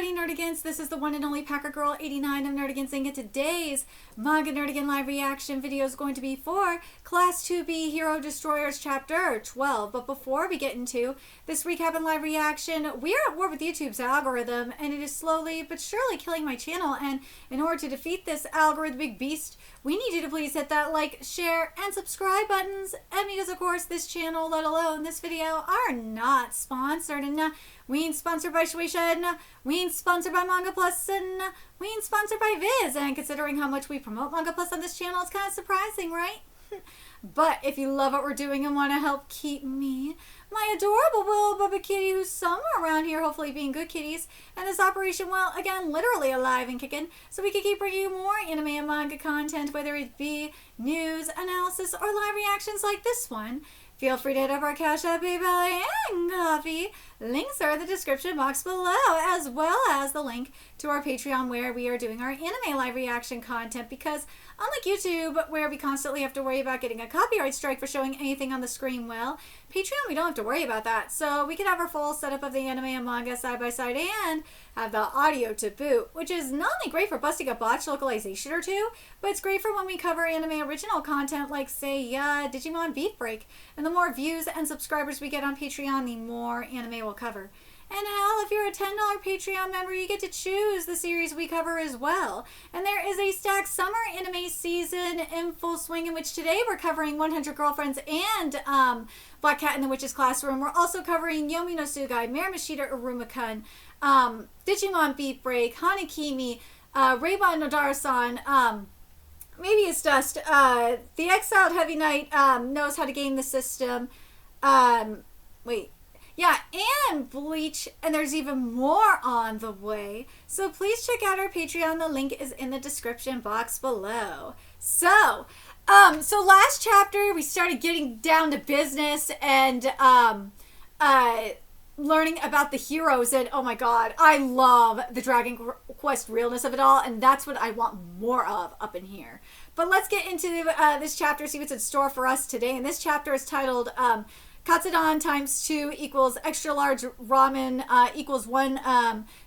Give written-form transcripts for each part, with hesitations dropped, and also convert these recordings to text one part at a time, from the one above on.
howdy nerdigans, this is the one and only Packer Girl 89 of Nerdigans, and today's Manga Nerdigan live reaction video is going to be for Class 2B Hero Destroyerz Chapter 12. But before we get into this recap and live reaction, we are at war with YouTube's algorithm, and it is slowly but surely killing my channel. And in order to defeat this algorithmic beast, we need you to please hit that like, share, and subscribe buttons. And because of course this channel, let alone this video, are not sponsored, and we ain't sponsored by Shueisha, we ain't sponsored by Manga Plus, and we ain't sponsored by Viz. And considering how much we promote Manga Plus on this channel, it's kind of surprising, right? But if you love what we're doing and want to help keep me, my adorable little Bubba kitty, who's somewhere around here, hopefully being good kitties, and this operation, well, again, literally alive and kicking, so we can keep bringing you more anime and manga content, whether it be news, analysis, or live reactions like this one. Feel free to hit up our Cash App, PayPal, and Coffee. Links are in the description box below, as well as the link to our Patreon, where we are doing our anime live reaction content, because unlike YouTube, where we constantly have to worry about getting a copyright strike for showing anything on the screen, well, Patreon, we don't have to worry about that. So we can have our full setup of the anime and manga side by side and have the audio to boot, which is not only great for busting a botched localization or two, but it's great for when we cover anime original content like, say, Digimon Beat Break. And the more views and subscribers we get on Patreon, the more anime we'll cover. And hell, if you're a $10 Patreon member, you get to choose the series we cover as well. And there is a stacked summer anime season in full swing, in which today we're covering 100 Girlfriends and Black Cat in the Witch's Classroom. We're also covering Yomi no Tsugai, Marimashita Uruma-kun, Digimon Beat Break, Hanakimi, Reibon Nodara-san, Maybe It's Dust, the Exiled Heavy Knight knows how to game the system, yeah, and Bleach, and there's even more on the way. So please check out our Patreon. The link is in the description box below. So last chapter we started getting down to business and learning about the heroes, and oh my god, I love the Dragon Quest realness of it all, and that's what I want more of up in here. But let's get into this chapter, see what's in store for us today. And this chapter is titled Katsudon times 2 equals extra large ramen equals 1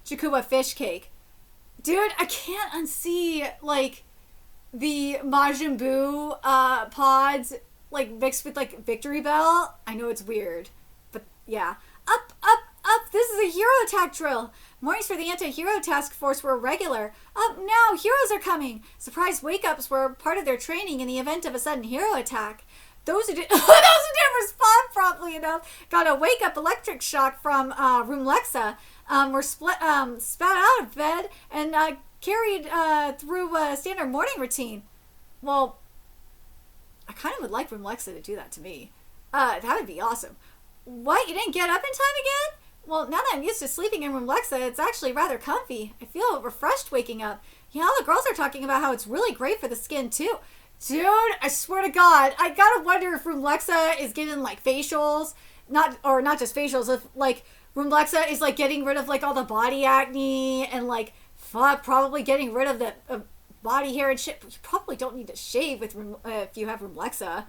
Chikuwa fish cake. Dude, I can't unsee like the Majin Buu pods like mixed with like Victory Bell. I know it's weird, but yeah. Up, up, up! This is a hero attack drill. Mornings for the anti-hero task force were regular. Up now, heroes are coming. Surprise wake-ups were part of their training in the event of a sudden hero attack. Those who didn't respond promptly enough got a wake-up electric shock from Room Lexa, were spat out of bed and carried through a standard morning routine. Well, I kind of would like Room Lexa to do that to me. That would be awesome. What? You didn't get up in time again? Well, now that I'm used to sleeping in Room Lexa, it's actually rather comfy. I feel refreshed waking up. You know, the girls are talking about how it's really great for the skin, too. Dude, I swear to God, I gotta wonder if Room Lexa is getting, like, facials. Not just facials, if, like, Room Lexa is, like, getting rid of, like, all the body acne and, like, probably getting rid of the body hair and shit. But you probably don't need to shave with if you have Room Lexa.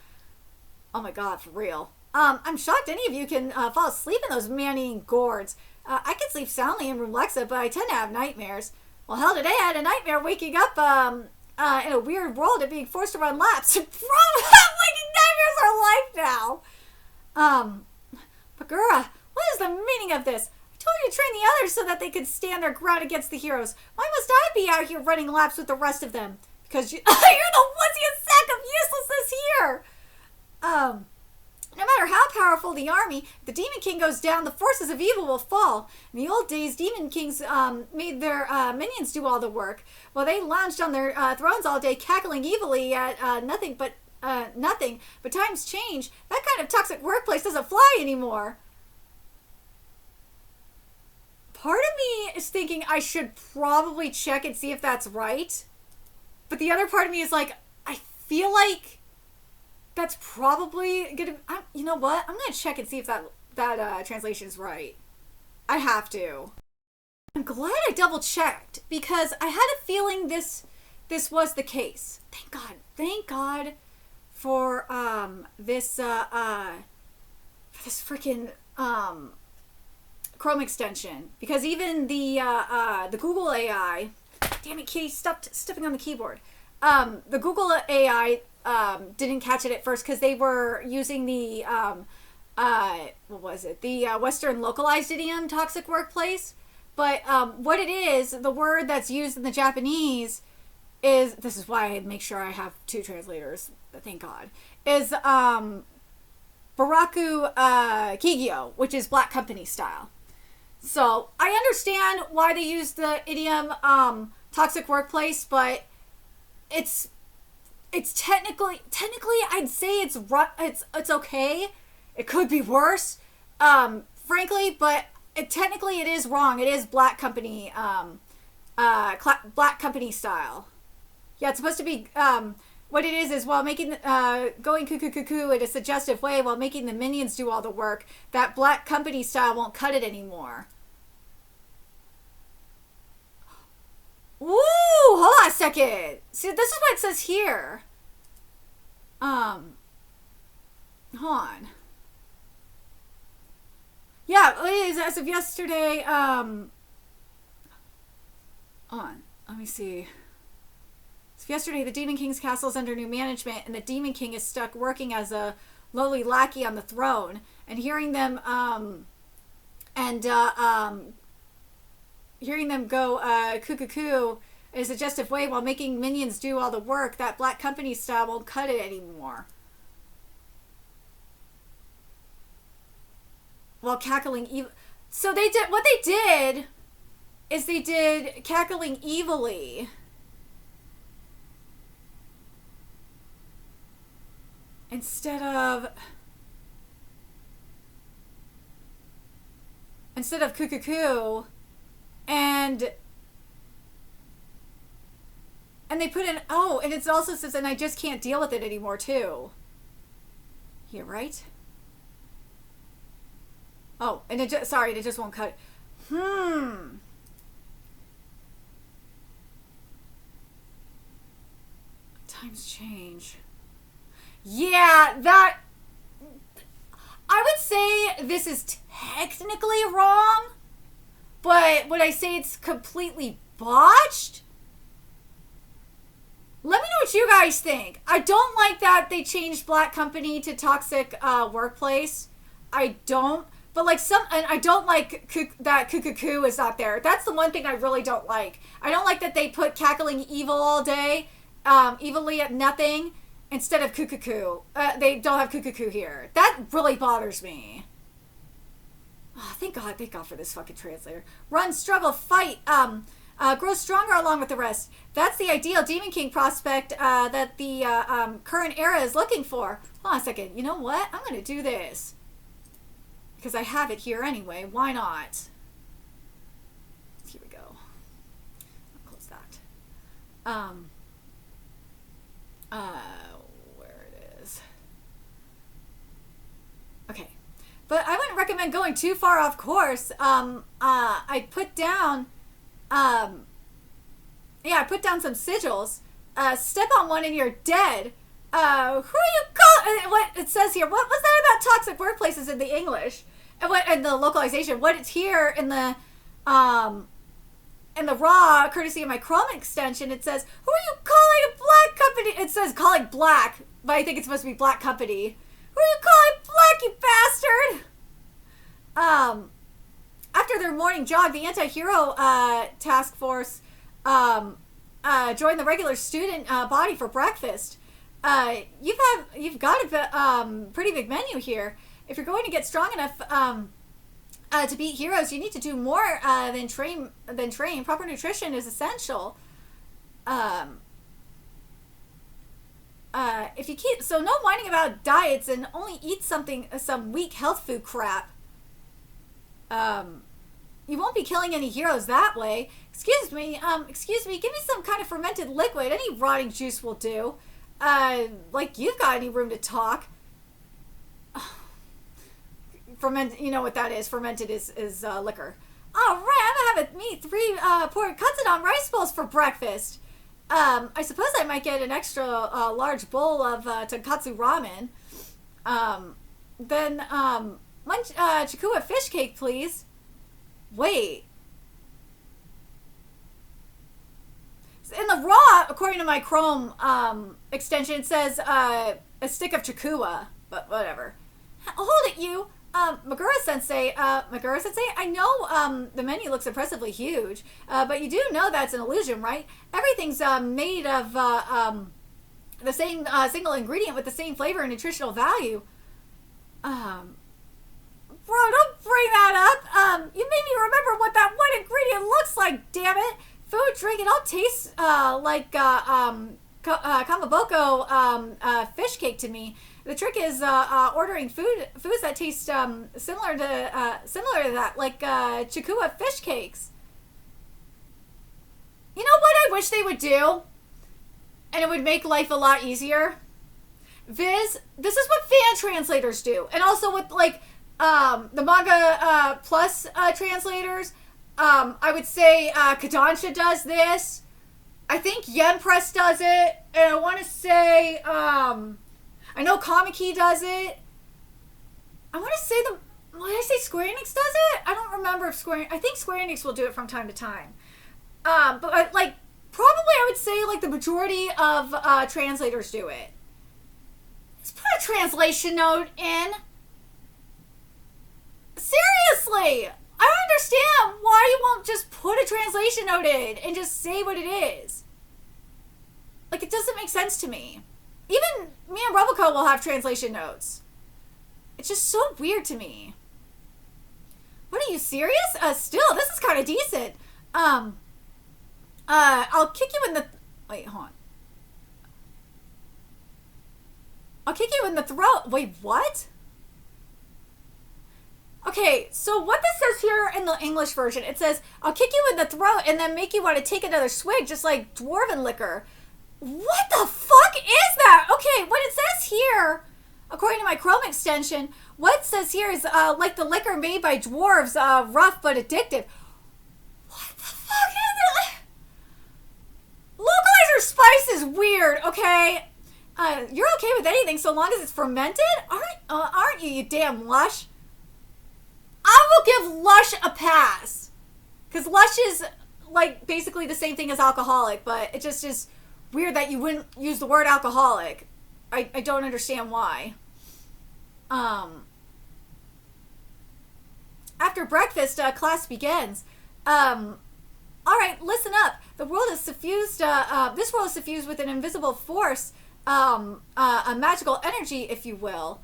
Oh my God, for real. I'm shocked any of you can fall asleep in those man-eating gourds. I can sleep soundly in Room Lexa, but I tend to have nightmares. Well, hell, today I had a nightmare waking up in a weird world and being forced to run laps. Waking nightmares are life now. Pagura, what is the meaning of this? I told you to train the others so that they could stand their ground against the heroes. Why must I be out here running laps with the rest of them? Because you're the wuzziest sack of uselessness here. No matter how powerful the army, if the Demon King goes down, the forces of evil will fall. In the old days, Demon Kings made their minions do all the work, while they lounged on their thrones all day, cackling evilly at nothing. But times change. That kind of toxic workplace doesn't fly anymore. Part of me is thinking I should probably check and see if that's right. But the other part of me is like, I feel like that's probably gonna. You know what? I'm gonna check and see if that translation's right. I have to. I'm glad I double checked because I had a feeling this was the case. Thank God. Thank God for this freaking Chrome extension, because even the Google AI, damn it, Kitty, stop stepping on the keyboard. The Google AI didn't catch it at first because they were using the what was it? The Western localized idiom toxic workplace. But what it is, the word that's used in the Japanese is, this is why I make sure I have two translators, thank God, is Baraku Kigyo, which is black company style. So I understand why they use the idiom toxic workplace, but it's technically I'd say it's okay. It could be worse, frankly, but technically it is wrong. It is black company black company style. Yeah, it's supposed to be what it is while making going cuckoo in a suggestive way while making the minions do all the work, that black company style won't cut it anymore. Ooh, hold on a second. See, this is what it says here. Hold on. Yeah, it is as of yesterday. Hold on. Let me see. So yesterday, the Demon King's castle is under new management, and the Demon King is stuck working as a lowly lackey on the throne. And hearing them go cuckoo in a suggestive way while making minions do all the work, that black company style won't cut it anymore. While cackling evil. So they did, what they did is they did cackling evilly. Instead of cuckoo, and they put in, oh, and it also says, and I just can't deal with it anymore too. Here, right? Oh, and it just, sorry, it just won't cut. Times change. Yeah, that, I would say this is technically wrong, but would I say it's completely botched? Let me know what you guys think. I don't like that they changed black company to toxic workplace. I don't. But like and I don't like that cuckoo is not there. That's the one thing I really don't like. I don't like that they put cackling evil all day, evilly at nothing, instead of cuckoo. They don't have cuckoo here. That really bothers me. Oh, thank God for this fucking translator. Run, struggle, fight, grow stronger along with the rest. That's the ideal Demon King prospect that the current era is looking for. Hold on a second. You know what? I'm going to do this. Because I have it here anyway. Why not? Here we go. I'll close that. Where it is. Okay. But I wouldn't recommend going too far off course. I put down I put down some sigils. Step on one and you're dead. Who are you calling? What it says here? What was that about toxic workplaces in the English? And what and the localization? What it's here in the raw, courtesy of my Chrome extension, it says, "Who are you calling a black company?" It says calling black, but I think it's supposed to be black company. Who are you calling black, you bastard? After their morning jog, the anti-hero task force joined the regular student body for breakfast. You've got a pretty big menu here. If you're going to get strong enough to beat heroes, you need to do more than train. Proper nutrition is essential. If you keep no whining about diets and only eat some weak health food crap. You won't be killing any heroes that way. Excuse me, give me some kind of fermented liquid. Any rotting juice will do. Like you've got any room to talk. Ferment, you know what that is. Fermented is liquor. All right, I'm gonna have 3 pork katsudan rice bowls for breakfast. I suppose I might get an extra large bowl of tonkatsu ramen. Then chikuwa fish cake, please. Wait. In the raw, according to my Chrome extension, it says a stick of chakua, but whatever. Hold it, you. Magura-sensei, I know the menu looks impressively huge, but you do know that's an illusion, right? Everything's made of the same single ingredient with the same flavor and nutritional value. Bro, don't bring that up. You made me remember what that one ingredient looks like, damn it. Food, drink, it all tastes like kamaboko fish cake to me. The trick is ordering foods that taste similar to that, like chakua fish cakes. You know what I wish they would do? And it would make life a lot easier? Viz, this is what fan translators do. And also with, like, the Manga Plus translators. I would say Kodansha does this. I think Yen Press does it. And I want to say, I know Kamiki does it. I want to say did I say Square Enix does it? I don't remember if I think Square Enix will do it from time to time. But like, probably I would say like the majority of translators do it. Let's put a translation note in. Seriously! I don't understand why you won't just put a translation note in and just say what it is. Like, it doesn't make sense to me. Even me and Roboco will have translation notes. It's just so weird to me. What, are you serious? Still, this is kind of decent. I'll kick you in the... Wait, hold on. I'll kick you in the throat. Wait, what? Okay, so what this says here in the English version, it says, I'll kick you in the throat and then make you want to take another swig, just like dwarven liquor. What the fuck is that? Okay, what it says here, according to my Chrome extension, what it says here is like the liquor made by dwarves, rough but addictive. What the fuck is it? Localizer spice is weird, okay? You're okay with anything so long as it's fermented? Aren't you, you damn lush? I will give lush a pass. Because lush is, like, basically the same thing as alcoholic, but it just is weird that you wouldn't use the word alcoholic. I don't understand why. After breakfast, class begins. Alright, listen up. The world is suffused, this world is suffused with an invisible force, a magical energy, if you will.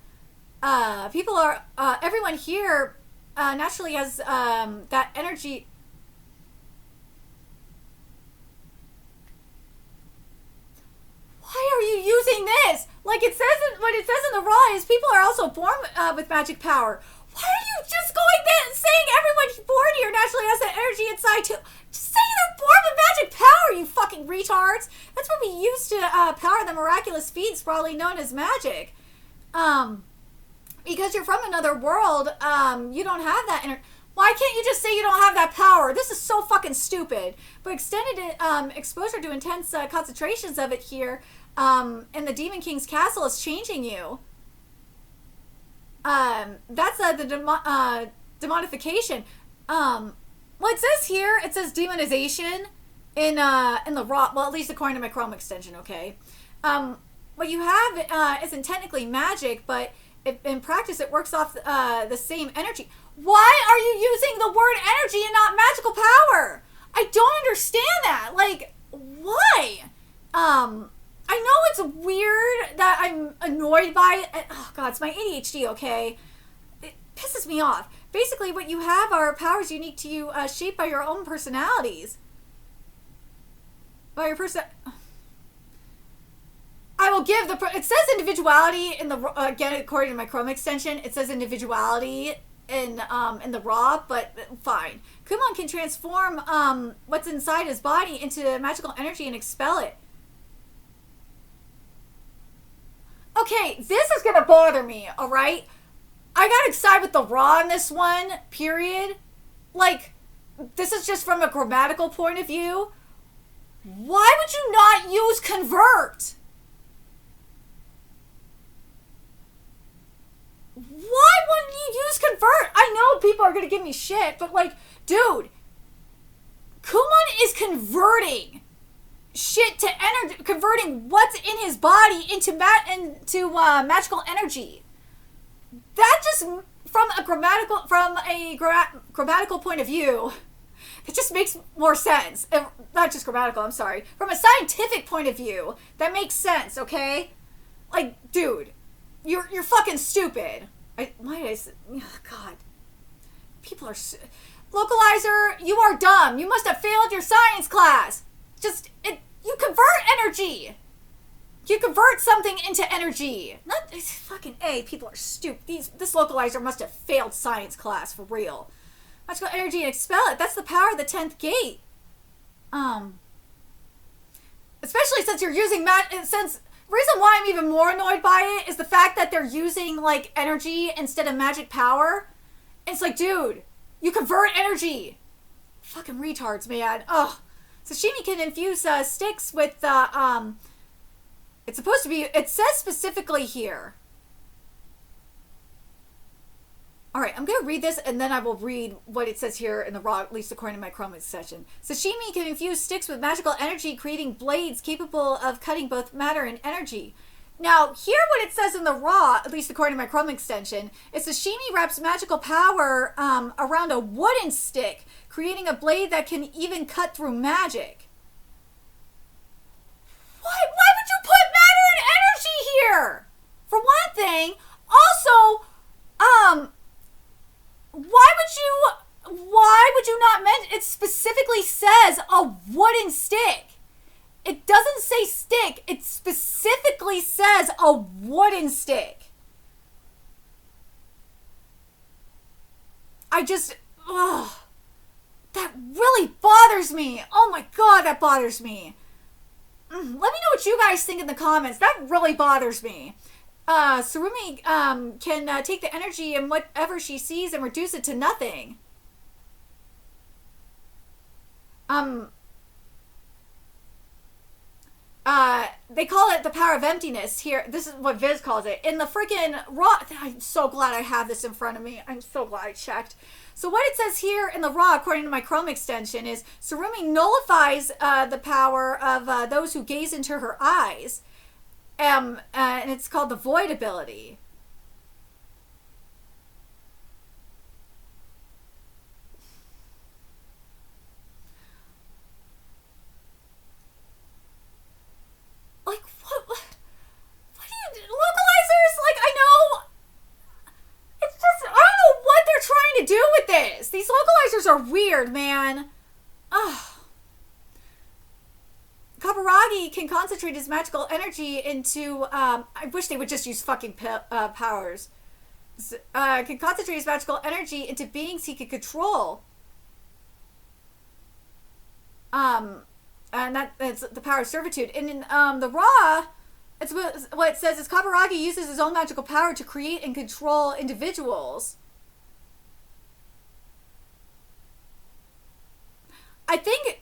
People are, everyone here naturally has that energy. Why are you using this? Like it says, what it says in the raw is people are also born with magic power. Why are you just going there saying everyone born here naturally has that energy inside too? Just say they're born with magic power, you fucking retards. That's what we use to power the miraculous feats probably known as magic. Because you're from another world, you don't have that energy. Why can't you just say you don't have that power? This is so fucking stupid. But extended exposure to intense concentrations of it here in the Demon King's castle is changing you. That's the demonification. Well, it says here, it says demonization in the raw, well, at least according to my Chrome extension, okay? What you have isn't technically magic, but in practice it works off the same energy. Why are you using the word energy and not magical power? I don't understand that. Like, why? I know it's weird that I'm annoyed by it. Oh, God, it's my ADHD, okay? It pisses me off. Basically, what you have are powers unique to you, shaped by your own personalities. By your I will give it says individuality in the, again, according to my Chrome extension, it says individuality in the raw, but fine. Kumon can transform what's inside his body into magical energy and expel it. Okay, this is gonna bother me, alright? I got excited with the raw in this one, period. Like, this is just from a grammatical point of view. Why would you not use convert? Why wouldn't you use convert? I know people are gonna give me shit, but like, dude, Kumon is converting shit to energy, converting what's in his body into magical energy. That just from a grammatical point of view, it just makes more sense. Not just grammatical, I'm sorry. From a scientific point of view, that makes sense, okay? Like, dude, you're fucking stupid. God. People are... Localizer, you are dumb. You must have failed your science class. You convert energy. You convert something into energy. Fucking A, people are stupid. This localizer must have failed science class, for real. Magical energy and expel it. That's the power of the 10th gate. Especially since you're using reason why I'm even more annoyed by it is the fact that they're using, like, energy instead of magic power. It's like, dude, you convert energy. Fucking retards, man. Ugh. Sashimi can infuse sticks with, it's supposed to be, it says specifically here. Alright, I'm going to read this and then I will read what it says here in the raw, at least according to my Chroma session. Sashimi can infuse sticks with magical energy, creating blades capable of cutting both matter and energy. Now, here what it says in the raw, at least according to my Chrome extension, is Sashimi wraps magical power around a wooden stick, creating a blade that can even cut through magic. Why would you put matter and energy here? For one thing, also, why would you not mention, it specifically says a wooden stick. It doesn't say stick, it specifically says a wooden stick. That really bothers me. Oh my god, that bothers me. Let me know what you guys think in the comments. That really bothers me. Surumi can take the energy in whatever she sees and reduce it to nothing. They call it the power of emptiness here. This is what Viz calls it. In the freaking raw... I'm so glad I have this in front of me. I'm so glad I checked. So what it says here in the raw, according to my Chrome extension, is Surumi nullifies the power of those who gaze into her eyes. And it's called the void ability. Like, what do you... Localizers, like, I know... It's just... I don't know what they're trying to do with this. These localizers are weird, man. Ugh. Kaburagi can concentrate his magical energy into... I wish they would just use fucking powers. Can concentrate his magical energy into beings he can control. And that's the power of servitude. And in the raw, it's what it says is Kaburagi uses his own magical power to create and control individuals. I think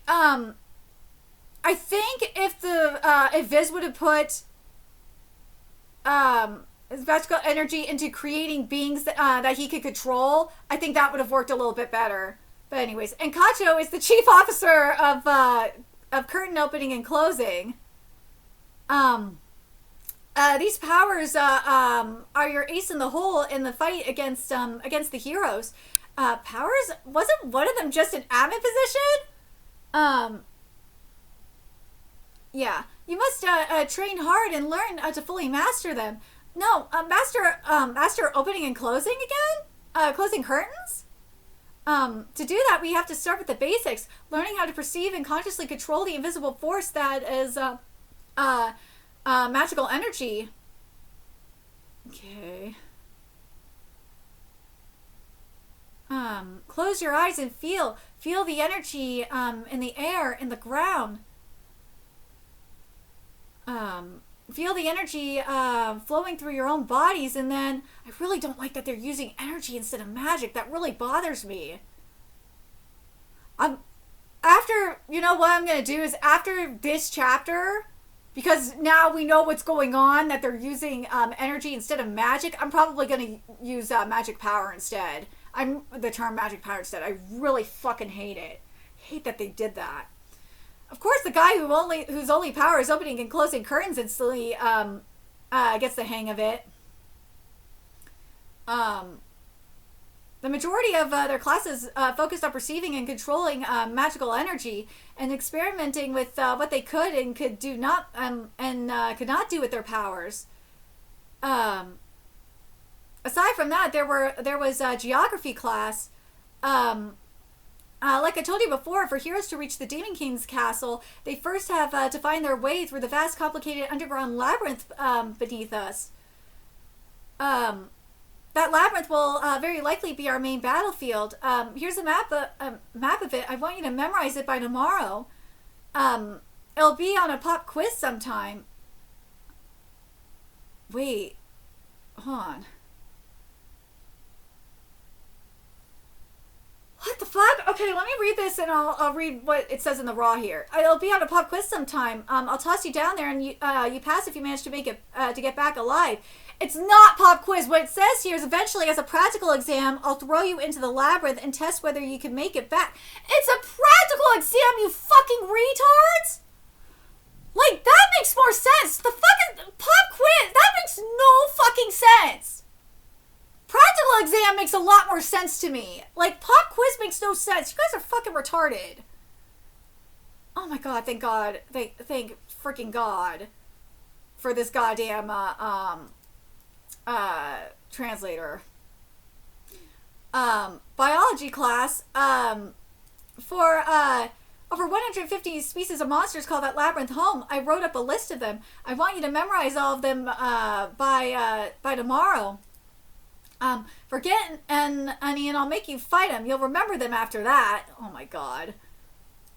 if Viz would have put his magical energy into creating beings that he could control, I think that would have worked a little bit better. But anyways, and Kacho is the chief officer of curtain opening and closing. These powers are your ace in the hole in the fight against the heroes. Powers, wasn't one of them just an admin position? Yeah, you must train hard and learn to fully master them. No, master opening and closing again? Closing curtains? To do that, we have to start with the basics, learning how to perceive and consciously control the invisible force that is magical energy. Okay. Close your eyes and feel the energy in the air, in the ground. Feel the energy flowing through your own bodies, and then I really don't like that they're using energy instead of magic. That really bothers me. You know what I'm gonna do is after this chapter, because now we know what's going on, that they're using energy instead of magic. I'm probably going to use magic power instead. The term magic power instead. I really fucking hate it. Hate that they did that. Of course, the guy whose only power is opening and closing curtains instantly gets the hang of it. The majority of their classes focused on perceiving and controlling magical energy and experimenting with what they could and could not do with their powers. Aside from that, there was a geography class. Like I told you before, for heroes to reach the Demon King's castle, they first have to find their way through the vast, complicated underground labyrinth beneath us. That labyrinth will very likely be our main battlefield. Here's a map of it. I want you to memorize it by tomorrow. It'll be on a pop quiz sometime. Wait. Hold on. What the fuck? Okay, let me read this and I'll read what it says in the raw here. It'll be on a pop quiz sometime. I'll toss you down there and you pass if you manage to make it to get back alive. It's not pop quiz. What it says here is eventually, as a practical exam, I'll throw you into the labyrinth and test whether you can make it back. It's a practical exam, you fucking retards! Like, that makes more sense. The fucking pop quiz, that makes no fucking sense. Practical exam makes a lot more sense to me. Like, pop quiz makes no sense. You guys are fucking retarded. Oh my god, thank God. Thank freaking God for this goddamn, translator. Biology class, for over 150 species of monsters call that labyrinth home. I wrote up a list of them. I want you to memorize all of them by tomorrow. Forget any and I'll make you fight them. You'll remember them after that. Oh my god.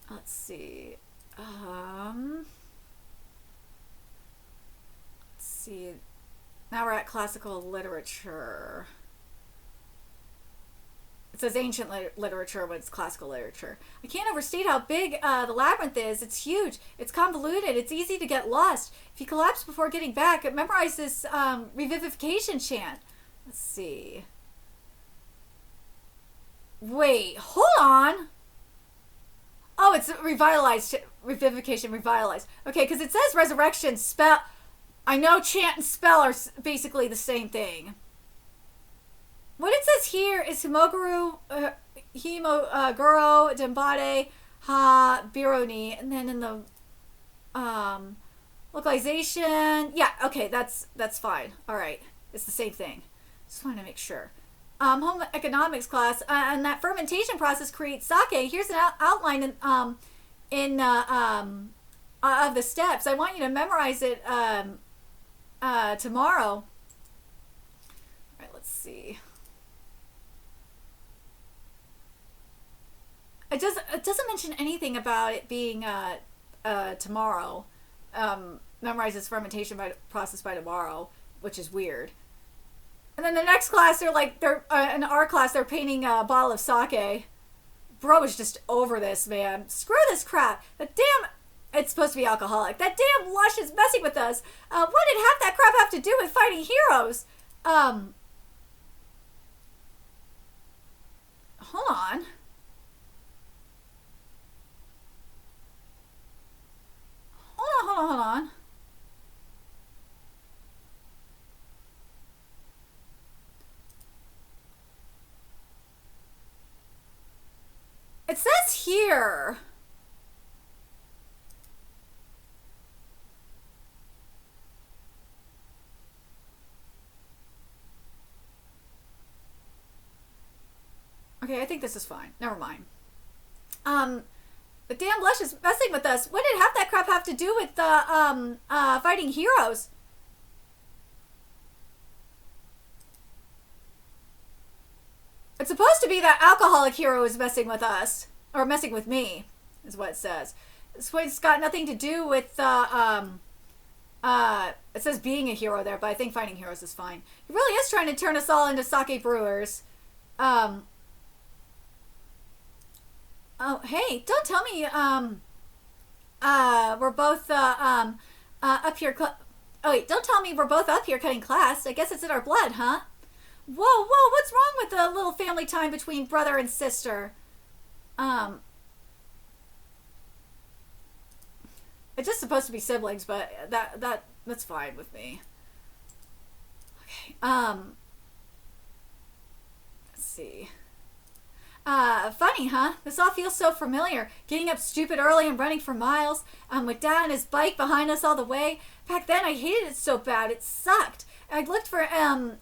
Let's see. Let's see. Now we're at classical literature. It says ancient literature when it's classical literature. I can't overstate how big the labyrinth is. It's huge. It's convoluted. It's easy to get lost. If you collapse before getting back, memorize this revivification chant. Let's see. Wait, hold on. Oh, it's revitalized. Revivification, revitalized. Okay, because it says resurrection, spell. I know chant and spell are basically the same thing. What it says here is Himoguru, Himoguro, Dembade, Ha, Bironi, and then in the localization. Yeah, okay, that's fine. All right, it's the same thing. Just wanted to make sure. Home economics class, and that fermentation process creates sake. Here's an outline of the steps. I want you to memorize it tomorrow. All right, let's see. It doesn't mention anything about it being tomorrow. Memorize this fermentation process by tomorrow, which is weird. And then the next class, in our class, they're painting a bottle of sake. Bro is just over this, man. Screw this crap. It's supposed to be alcoholic. That damn lush is messing with us. What did half that crap have to do with fighting heroes? Hold on. Hold on. It says here. Okay, I think this is fine. Never mind. The damn lush is messing with us. What did half that crap have to do with fighting heroes? It's supposed to be that alcoholic hero is messing with us. Or messing with me, is what it says. It's got nothing to do with, it says being a hero there, but I think fighting heroes is fine. He really is trying to turn us all into sake brewers. Oh, hey, don't tell me, we're both, Up here. Oh, wait, don't tell me we're both up here cutting class. I guess it's in our blood, huh? Whoa, what's wrong with the little family time between brother and sister? It's just supposed to be siblings, but that's fine with me. Okay, let's see. Funny, huh? This all feels so familiar. Getting up stupid early and running for miles. With Dad on his bike behind us all the way. Back then, I hated it so bad. It sucked. I looked for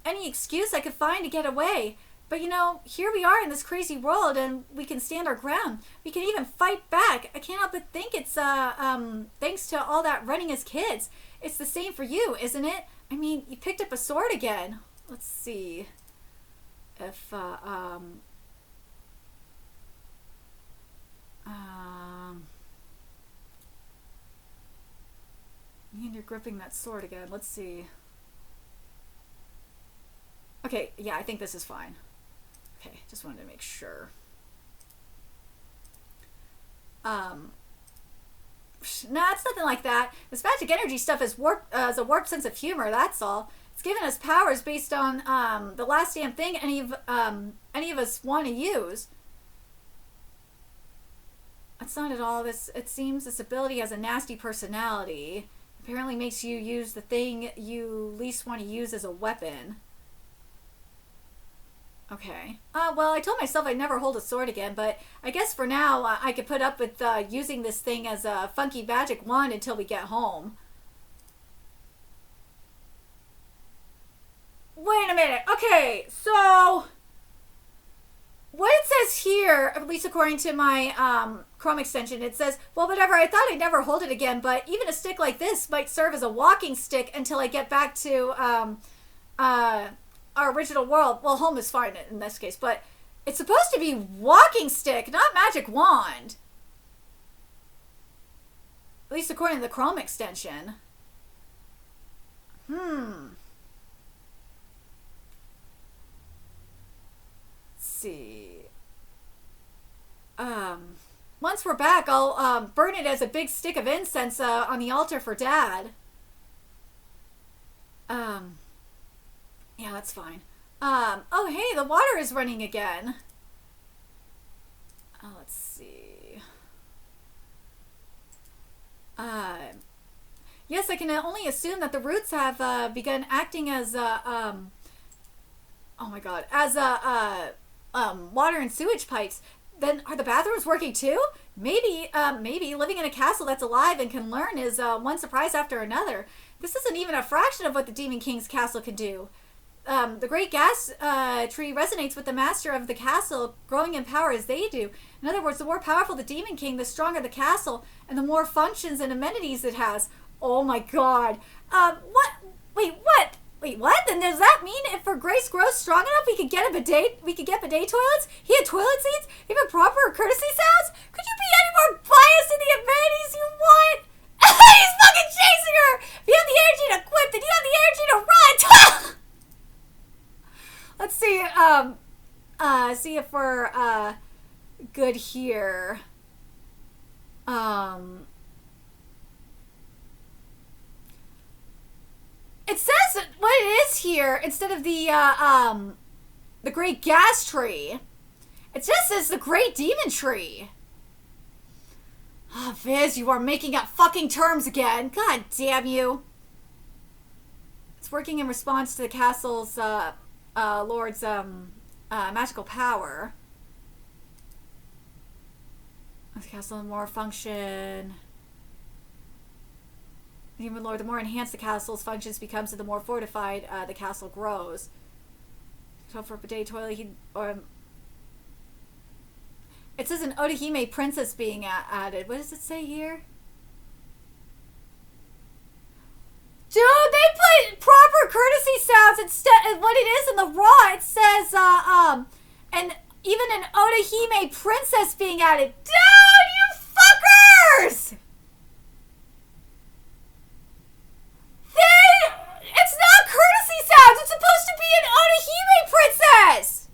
any excuse I could find to get away. But you know, here we are in this crazy world, and we can stand our ground. We can even fight back. I can't help but think it's thanks to all that running as kids. It's the same for you, isn't it? I mean, you picked up a sword again. Let's see if and you're gripping that sword again. Let's see. Okay, yeah, I think this is fine. Okay, just wanted to make sure. No, it's nothing like that. This magic energy stuff is a warped sense of humor, that's all. It's given us powers based on the last damn thing any of us want to use. That's not at all. It seems this ability has a nasty personality. Apparently makes you use the thing you least want to use as a weapon. Okay. Well, I told myself I'd never hold a sword again, but I guess for now I could put up with using this thing as a funky magic wand until we get home. Wait a minute. Okay, so what it says here, at least according to my Chrome extension, it says, well, whatever, I thought I'd never hold it again, but even a stick like this might serve as a walking stick until I get back to our original world. Well, home is fine in this case, but it's supposed to be walking stick, not magic wand. At least according to the Chrome extension. Let's see. Once we're back, I'll burn it as a big stick of incense on the altar for Dad. Yeah, that's fine. Oh, hey, the water is running again. Let's see. Yes, I can only assume that the roots have begun acting as oh my god, as water and sewage pipes. Then are the bathrooms working too? Maybe living in a castle that's alive and can learn is one surprise after another. This isn't even a fraction of what the Demon King's castle can do. The great gas tree resonates with the master of the castle, growing in power as they do. In other words, the more powerful the Demon King, the stronger the castle, and the more functions and amenities it has. Oh my god. What? Wait, what? Wait, what? Then does that mean if for Grace grows strong enough, we could get a bidet? We could get bidet toilets, heated toilet seats, even proper courtesy sounds? Could you be any more biased in the amenities you want? He's fucking chasing her! If you have the energy to quit, then you have the energy to run! Let's see, see if we're, good here. It says what it is here instead of the great gas tree. It just says the great demon tree. Oh, Viz, you are making up fucking terms again. God damn you. It's working in response to the castle's, Lord's, magical power. The castle more function. Even Lord, the more enhanced the castle's functions becomes, and the more fortified the castle grows. So for bidet toilet, it says an Odahime princess being added. What does it say here? Dude, they put proper courtesy sounds instead of what it is in the raw. It says, and even an Odahime princess being added. Dude, you fuckers! It's not courtesy sounds. It's supposed to be an Odahime princess.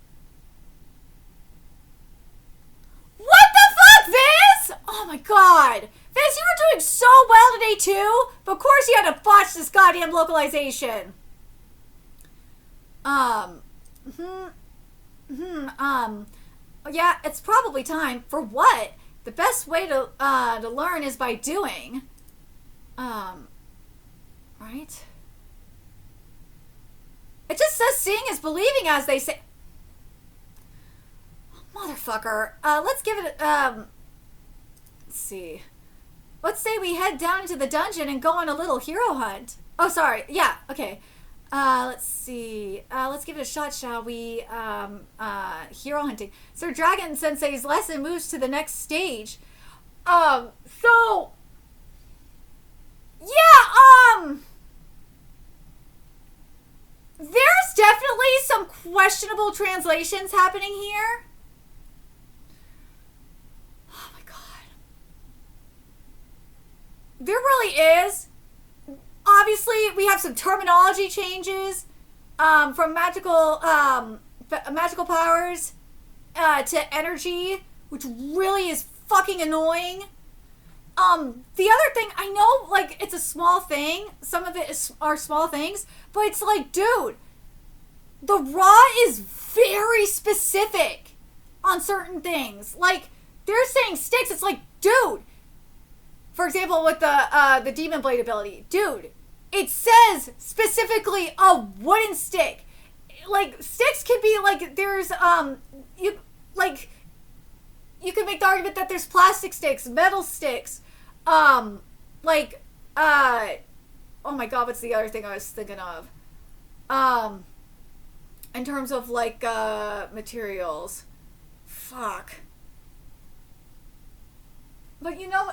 What the fuck, Viz? Oh my god. Viz, you were doing so well today too. But of course you had watch this goddamn localization. Yeah, it's probably time. For what? The best way to learn is by doing. Right? It just says seeing is believing, as they say. Motherfucker. Let's give it, let's see. Let's say we head down into the dungeon and go on a little hero hunt. Oh, sorry. Yeah, okay. Let's see. Let's give it a shot, shall we? Hero hunting. Sir Dragon Sensei's lesson moves to the next stage. So... yeah, there's definitely some questionable translations happening here. Oh my god. There really is. Obviously, we have some terminology changes from magical powers to energy, which really is fucking annoying. The other thing, I know, like, it's a small thing. Some of it are small things, but it's like, dude, the Raw is very specific on certain things. Like, they're saying sticks. It's like, dude. For example, with the Demon Blade ability, dude, it says specifically a wooden stick. Like, sticks could be like, there's you could make the argument that there's plastic sticks, metal sticks, oh my god, what's the other thing I was thinking of? In terms of like materials. Fuck. But you know,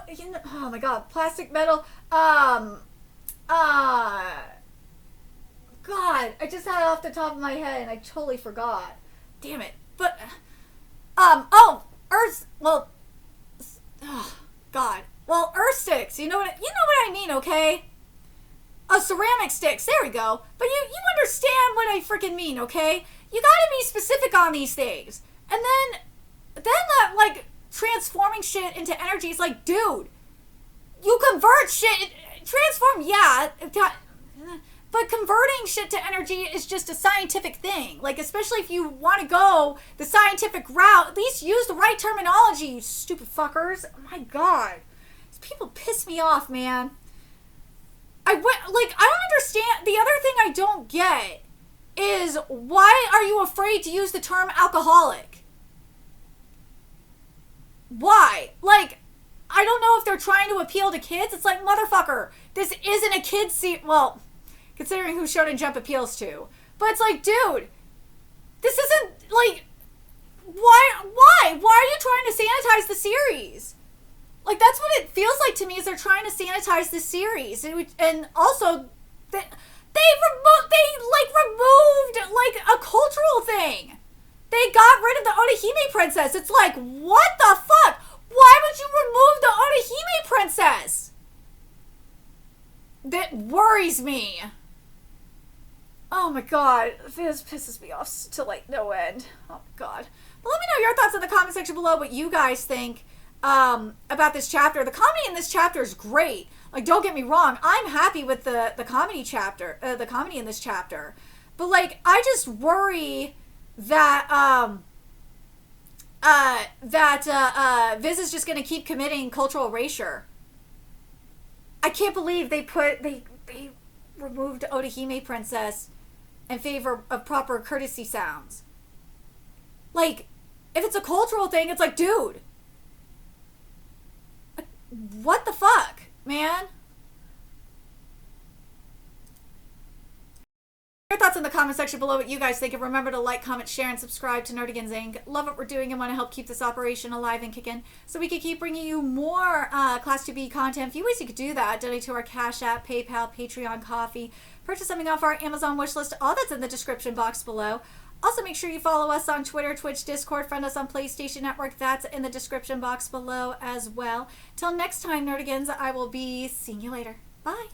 oh my god, plastic, metal, God, I just had it off the top of my head and I totally forgot. Damn it. But earth, well, oh, god. Well, earth sticks, you know what I mean, okay? Ceramic sticks, there we go. But you understand what I freaking mean, okay? You gotta be specific on these things. And then that, like, transforming shit into energy is like, dude, you convert shit, transform, yeah, but converting shit to energy is just a scientific thing. Like, especially if you want to go the scientific route, at least use the right terminology, you stupid fuckers. Oh my god. These people piss me off, man. I don't understand. The other thing I don't get is, why are you afraid to use the term alcoholic? Why? Like, I don't know if they're trying to appeal to kids. It's like, motherfucker, this isn't a kid's scene. Well, considering who Shonen Jump appeals to. But it's like, dude, this isn't, like, why are you trying to sanitize the series? Like, that's what it feels like to me, is they're trying to sanitize the series. And also, they removed, like, a cultural thing. They got rid of the Orihime princess. It's like, what the fuck? Why would you remove the Orihime princess? That worries me. Oh my god, this pisses me off to, like, no end. Oh my god. But let me know your thoughts in the comment section below, what you guys think about this chapter. The comedy in this chapter is great. Like, don't get me wrong, I'm happy with the comedy chapter, the comedy in this chapter. But, like, I just worry that Viz is just gonna keep committing cultural erasure. I can't believe they removed Orihime princess in favor of proper courtesy sounds. Like, if it's a cultural thing, it's like, dude, what the fuck, man? Your thoughts in the comment section below, what you guys think, and remember to like, comment, share, and subscribe to Nerdigans Inc. Love what we're doing and want to help keep this operation alive and kicking, so we can keep bringing you more Class 2B content. A few ways you could do that: donate to our Cash App, PayPal, Patreon, Coffee, purchase something off our Amazon wishlist. All that's in the description box below. Also, make sure you follow us on Twitter, Twitch, Discord, friend us on PlayStation Network. That's in the description box below as well. Till next time, Nerdigans, I will be seeing you later. Bye.